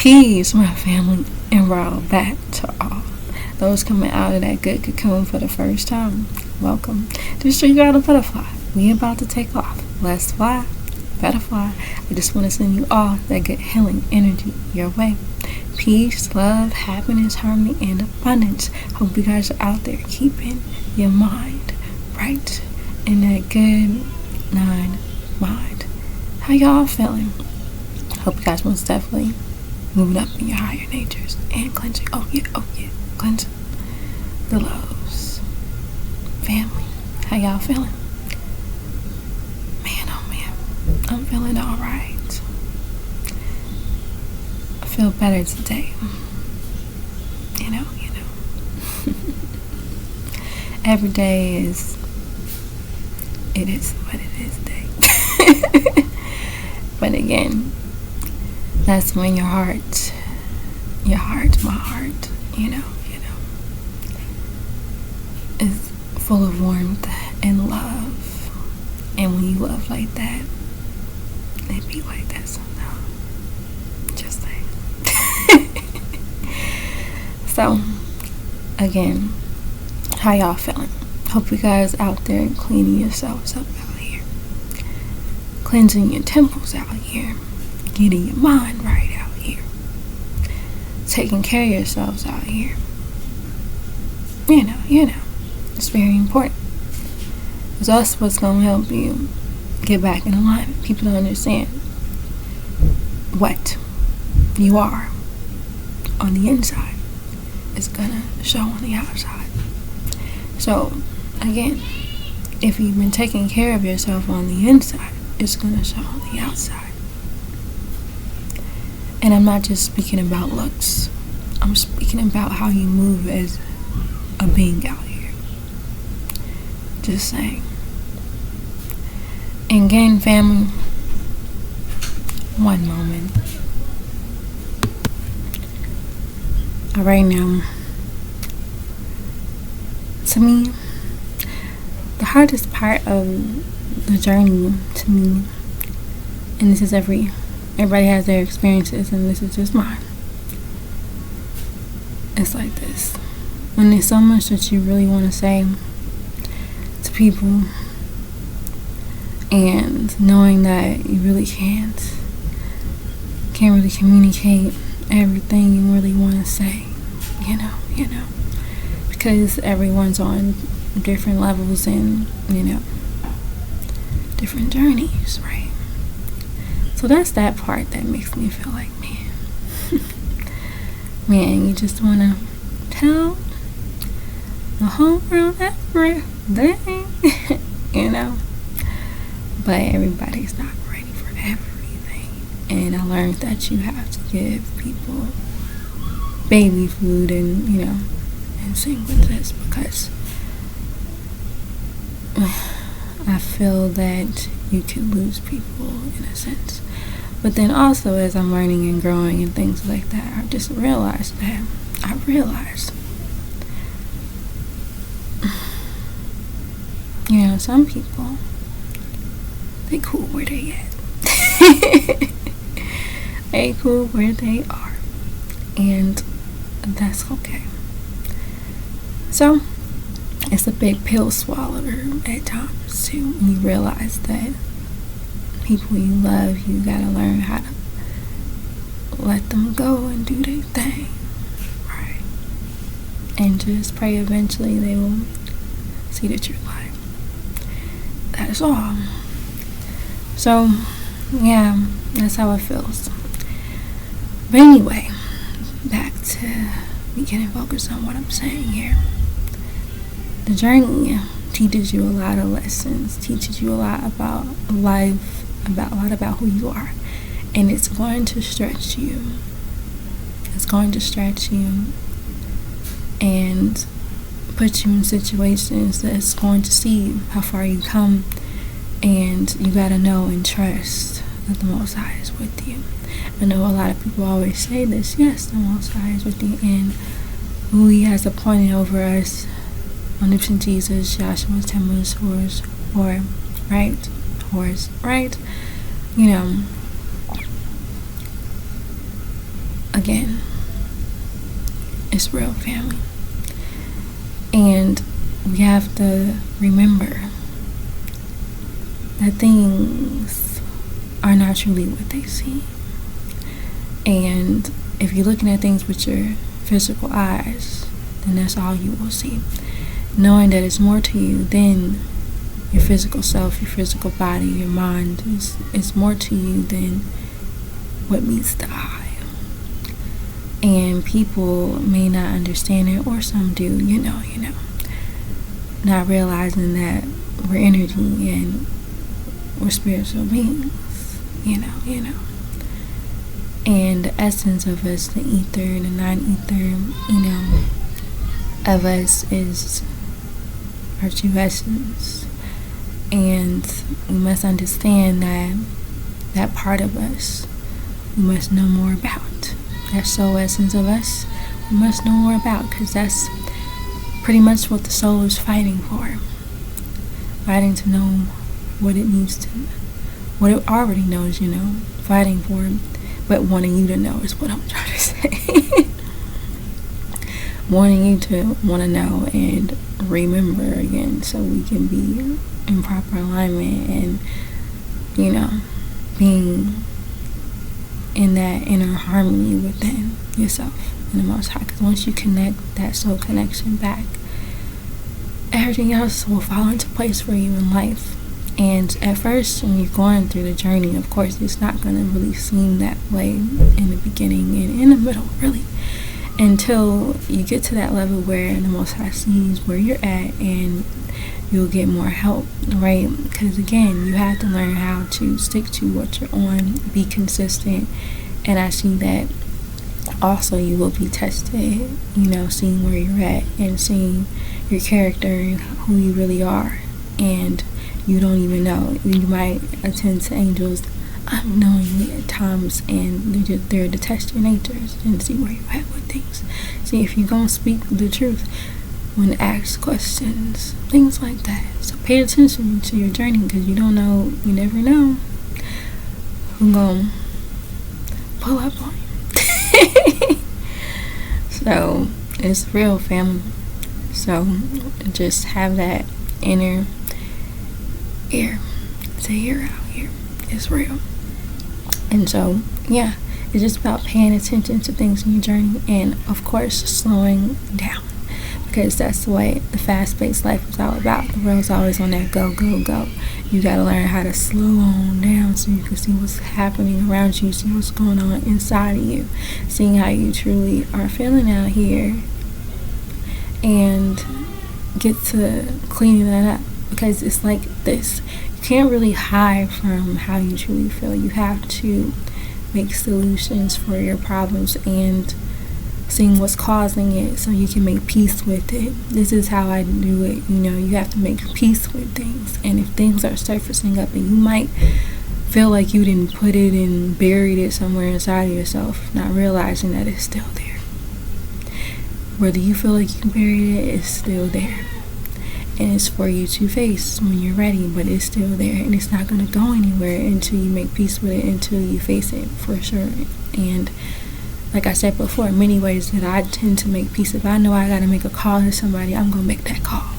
Peace, my family, and roll back to all those coming out of that good cocoon for the first time. Welcome to Street Girl the Butterfly. We about to take off. Let's fly, butterfly. I just want to send you all that good healing energy your way. Peace, love, happiness, harmony, and abundance. Hope you guys are out there keeping your mind right in that good 9 mind. How y'all feeling? Hope you guys most definitely moving up in your higher natures and cleansing. Oh yeah, cleansing the lows. Family, how y'all feeling? Man, oh man, I'm feeling alright. I feel better today. You know. Every day is what it is day. But again, that's when your heart, my heart, is full of warmth and love. And when you love like that, it be like that somehow. Just saying. So, again, how y'all feeling? Hope you guys out there cleaning yourselves up out here. Cleansing your temples out here. Getting your mind right out here. Taking care of yourselves out here. You know. It's very important. It's also what's going to help you get back in alignment. People don't understand what you are on the inside is going to show on the outside. So, again, if you've been taking care of yourself on the inside, it's going to show on the outside. And I'm not just speaking about looks. I'm speaking about how you move as a being out here. Just saying. And again, family, one moment. Alright, now, to me, the hardest part of the journey to me, and this is everybody has their experiences, and this is just mine. It's like this. When there's so much that you really want to say to people, and knowing that you really can't really communicate everything you really want to say, because everyone's on different levels and, different journeys, right? So that's that part that makes me feel like, man, you just want to tell the whole world everything, but everybody's not ready for everything. And I learned that you have to give people baby food and, and sing with this, because I feel that you can lose people in a sense. But then also, as I'm learning and growing and things like that, I just realized some people, they cool where they at. They cool where they are, and that's okay. So it's a big pill swallower at times too, when you realize that people you love, you gotta learn how to let them go and do their thing, right? And just pray eventually they will see the true light. That is all. So, yeah, that's how it feels. But anyway, back to me getting focused on what I'm saying here. The journey teaches you a lot of lessons, teaches you a lot about life, a lot about who you are. And it's going to stretch you. It's going to stretch you and put you in situations that's going to see how far you come. And you gotta know and trust that the Most High is with you. I know a lot of people always say this. Yes, the Most High is with you, and who He has appointed over us, omnipotent Jesus, Joshua, Timbers, Horse, right? again, it's real, family. And we have to remember that things are not truly what they seem. And if you're looking at things with your physical eyes, then that's all you will see. Knowing that it's more to you than your physical self, your physical body, your mind. It's more to you than what meets the eye. And people may not understand it, or some do, not realizing that we're energy and we're spiritual beings, and the essence of us, the ether and the non-ether, of us is our true essence. And we must understand that part of us we must know more about. That soul essence of us we must know more about, because that's pretty much what the soul is fighting for. Fighting to know what it needs to, what it already knows, fighting for, but wanting you to know is what I'm trying to say. Wanting you to want to know and remember again, so we can be in proper alignment and, being in that inner harmony within yourself and the Most High. Because once you connect that soul connection back, everything else will fall into place for you in life. And at first, when you're going through the journey, of course, it's not going to really seem that way in the beginning and in the middle, really, until you get to that level where the Most High sees where you're at and you'll get more help, right? Because again, you have to learn how to stick to what you're on, be consistent, and I see that also you will be tested, seeing where you're at and seeing your character and who you really are. And you don't even know. You might attend to angels unknowingly at times, and they're there to test your natures and see where you're at with things. See if you're going to speak the truth when asked questions, things like that. So pay attention to your journey, because you don't know, you never know who's going to pull up on you. So it's real, family. So just have that inner ear to hear out here. It's real. And so, yeah, it's just about paying attention to things in your journey, and of course slowing down, because that's the way the fast-paced life is all about. The world's always on that go, go, go. You got to learn how to slow on down so you can see what's happening around you, see what's going on inside of you, seeing how you truly are feeling out here, and get to cleaning that up. Because it's like this, you can't really hide from how you truly feel. You have to make solutions for your problems and seeing what's causing it so you can make peace with it. This is how I do it. You have to make peace with things. And if things are surfacing up, and you might feel like you didn't put it and buried it somewhere inside of yourself, not realizing that it's still there. Whether you feel like you buried it, it's still there. And it's for you to face when you're ready, but it's still there, and it's not going to go anywhere until you make peace with it, until you face it, for sure. And like I said before, many ways that I tend to make peace. If I know I got to make a call to somebody, I'm going to make that call.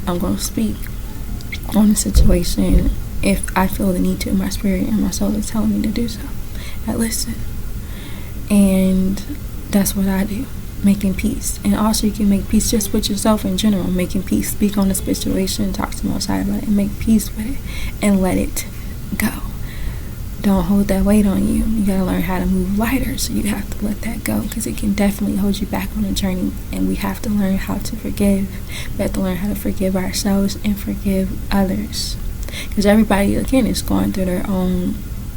I'm going to speak on the situation if I feel the need to, in my spirit and my soul is telling me to do so. I listen. And that's what I do. Making peace. And also you can make peace just with yourself in general. Making peace. Speak on the situation, talk to Most High about it, and make peace with it, and let it go. Don't hold that weight on you. You gotta learn how to move lighter, so you have to let that go, because it can definitely hold you back on a journey. And we have to learn how to forgive. We have to learn how to forgive ourselves and forgive others, because everybody, again, is going through their own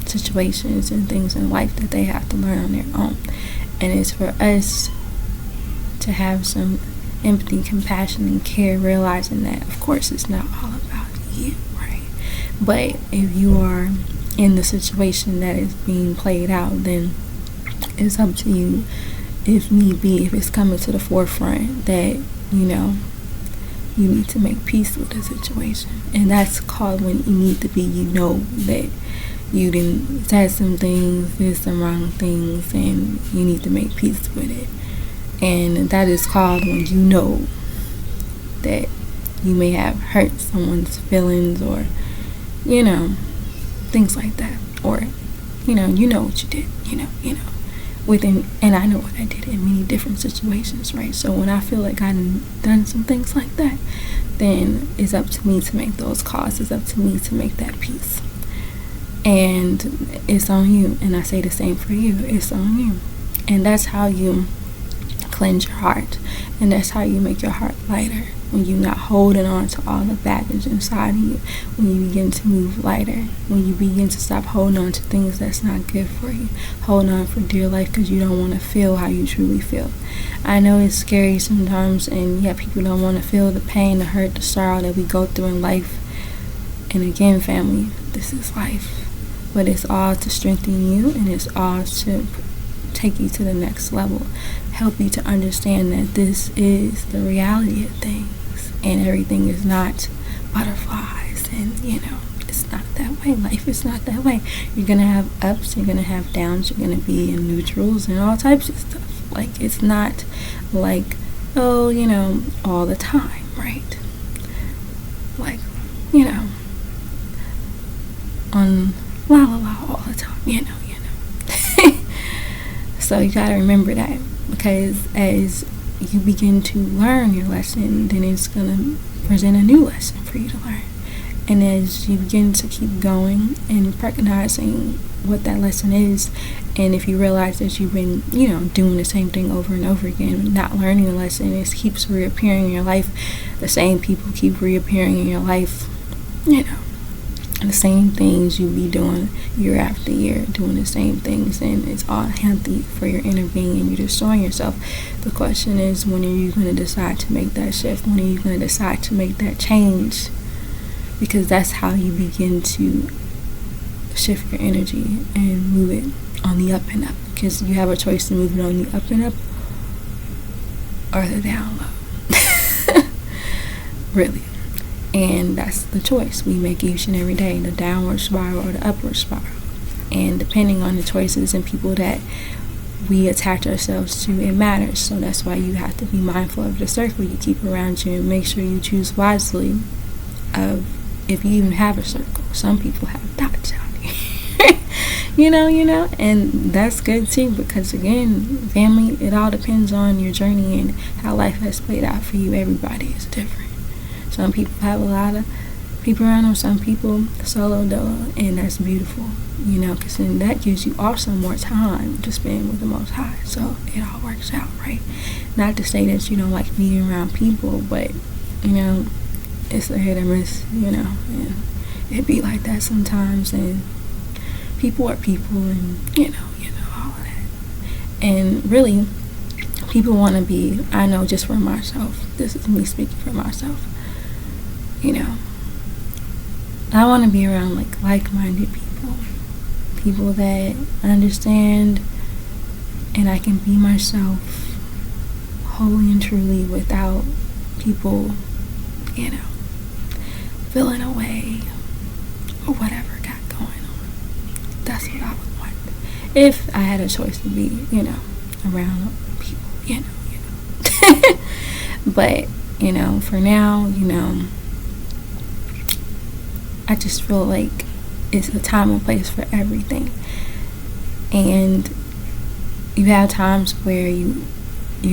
situations and things in life that they have to learn on their own. And it's for us to have some empathy, compassion, and care, realizing that, of course, it's not all about you, right? But if you are in the situation that is being played out, then it's up to you, if need be, if it's coming to the forefront, that you need to make peace with the situation. And that's called when you need to be, that you didn't said some things, did some wrong things, and you need to make peace with it. And that is called when you know that you may have hurt someone's feelings, or things like that, or you know what you did, within, and I know what I did in many different situations, right? So when I feel like I've done some things like that, then it's up to me to make those calls. It's up to me to make that peace, and it's on you. And I say the same for you. It's on you. And that's how you cleanse your heart, and that's how you make your heart lighter, when you're not holding on to all the baggage inside of you, when you begin to move lighter, when you begin to stop holding on to things that's not good for you, holding on for dear life because you don't want to feel how you truly feel. I know it's scary sometimes, and people don't want to feel the pain, the hurt, the sorrow that we go through in life. And again, family, this is life, but it's all to strengthen you, and it's all to take you to the next level, help you to understand that this is the reality of things, and everything is not butterflies, and it's not that way. Life is not that way. You're gonna have ups, you're gonna have downs, you're gonna be in neutrals and all types of stuff. Like, it's not like, all the time, right? Like, on la la la all the time, So you gotta remember that, because as you begin to learn your lesson, then it's gonna present a new lesson for you to learn. And as you begin to keep going and recognizing what that lesson is, and if you realize that you've been, doing the same thing over and over again, not learning a lesson, it keeps reappearing in your life. The same people keep reappearing in your life, the same things you be doing year after year, doing the same things, and it's all healthy for your inner being, and you're destroying yourself. The question is, when are you going to decide to make that shift? When are you going to decide to make that change? Because that's how you begin to shift your energy and move it on the up and up, because you have a choice to move it on the up and up or the down low. Really. And that's the choice we make each and every day, the downward spiral or the upward spiral. And depending on the choices and people that we attach ourselves to, it matters. So that's why you have to be mindful of the circle you keep around you, and make sure you choose wisely of, if you even have a circle. Some people have dots out here. And that's good too, because again, family, it all depends on your journey and how life has played out for you. Everybody is different. Some people have a lot of people around them, some people solo dolo, and that's beautiful, because then that gives you also more time to spend with the Most High. So it all works out, right? Not to say that you don't like being around people, but it's a hit or miss, and it be like that sometimes, and people are people, and all of that. And really, people want to be, I know, just for myself, this is me speaking for myself, I want to be around like-minded people that understand, and I can be myself wholly and truly without people, feeling away or whatever got going on. That's what I would want if I had a choice to be, around people, But, for now, I just feel like it's a time and place for everything. And you have times where you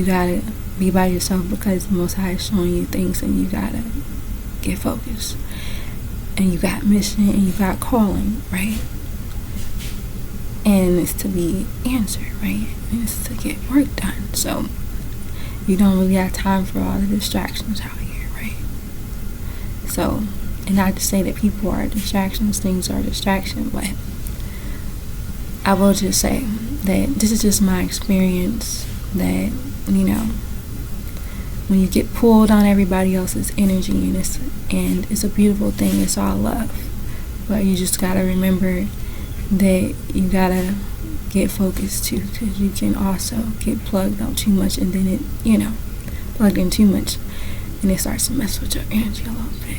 gotta be by yourself because the Most High is showing you things, and you gotta get focused. And you got mission, and you got calling, right? And it's to be answered, right? And it's to get work done. So you don't really have time for all the distractions out here, right? So, and not to say that people are distractions, things are distraction, but I will just say that this is just my experience, that, when you get pulled on everybody else's energy, and it's a beautiful thing, it's all love, but you just gotta remember that you gotta get focused too, because you can also get plugged on too much, and then it, plugged in too much, and it starts to mess with your energy a little bit,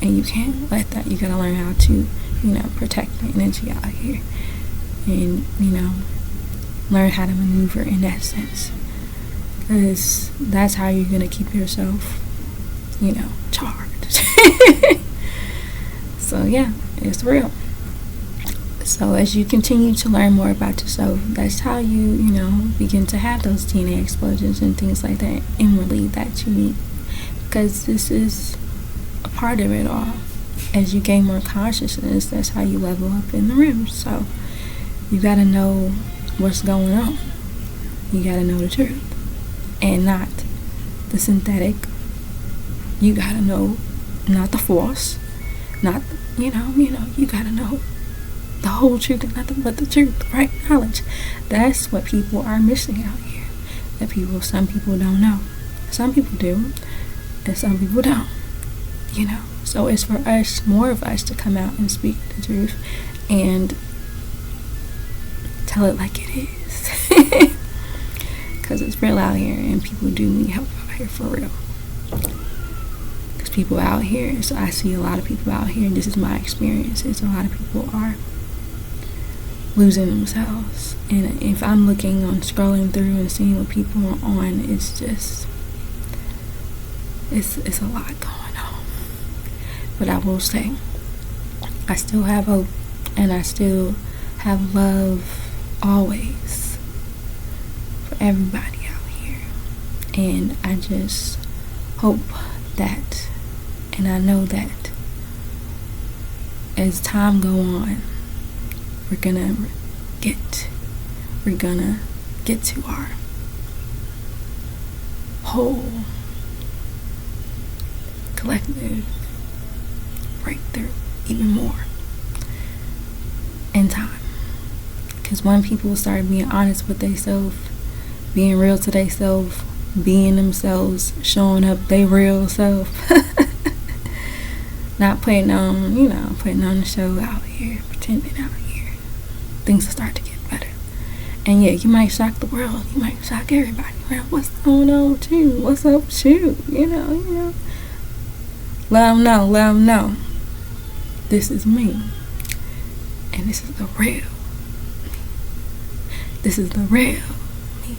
and you can't let that. You gotta learn how to protect the energy out here, and learn how to maneuver in that sense, because that's how you're gonna keep yourself charged. So yeah, it's real. So as you continue to learn more about yourself, that's how you begin to have those DNA explosions and things like that inwardly that you need, because this is a part of it all. As you gain more consciousness, that's how you level up in the room. So you got to know what's going on. You got to know the truth and not the synthetic. You got to know not the false, not you got to know the whole truth and nothing but the truth, the right knowledge. That's what people are missing out here. Some people don't know. Some people do, and some people don't. So it's for us, more of us, to come out and speak the truth and tell it like it is. Because it's real out here, and people do need help out here for real. Because people out here, so I see a lot of people out here, and this is my experience, is a lot of people are losing themselves. And if I'm looking on, scrolling through and seeing what people are on, it's just, it's a lot going on. But I will say, I still have hope, and I still have love always for everybody out here. And I just hope that, and I know that as time go on, we're gonna get to our whole collective breakthrough even more in time. Because when people start being honest with themselves, being real to themselves, being themselves, showing up their real self, not putting on the show out here, pretending out here, things will start to get better. And yeah, you might shock the world, you might shock everybody. Well, what's going on with you? What's up with you? Let them know. This is me. And this is the real me. This is the real me.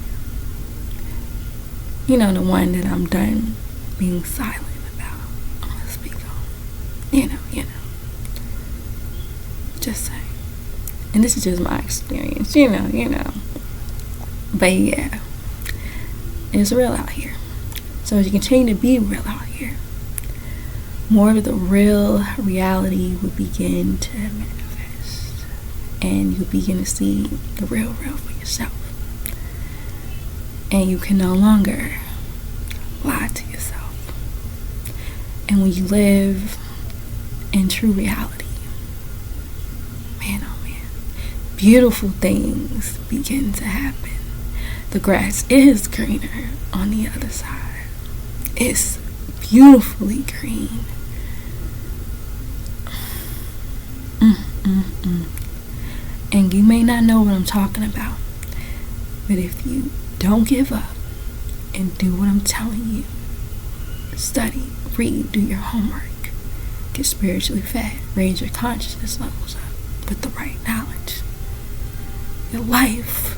The one that I'm done being silent about. I'm gonna speak on. Just saying. And this is just my experience, But yeah, it's real out here. So as you continue to be real out here, more of the real reality will begin to manifest. And you begin to see the real for yourself. And you can no longer lie to yourself. And when you live in true reality, man, oh man, beautiful things begin to happen. The grass is greener on the other side. It's beautifully green. And you may not know what I'm talking about, but if you don't give up and do what I'm telling you, study, read, do your homework, get spiritually fed, raise your consciousness levels up with the right knowledge, your life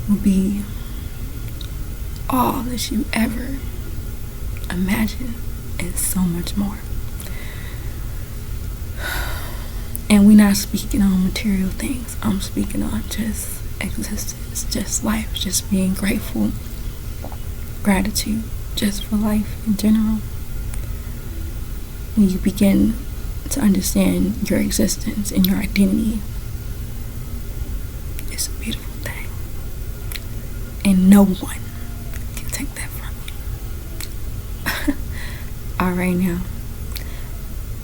will be all that you ever imagined and so much more. And we're not speaking on material things. I'm speaking on just existence, just life, just being grateful, gratitude, just for life in general. When you begin to understand your existence and your identity, it's a beautiful thing. And no one can take that from you. Alright, now,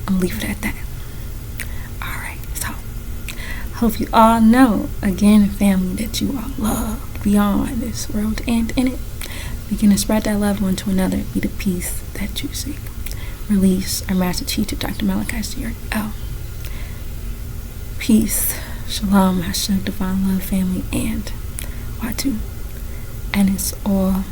I'm leave it at that. Alright, so, hope you all know, again, family, that you are loved beyond this world and in it. Begin to spread that love one to another. Be the peace that you seek. Release our master teacher, Dr. Malachi Stewart. Peace, shalom, hashtag divine love, family, and Watu. And it's all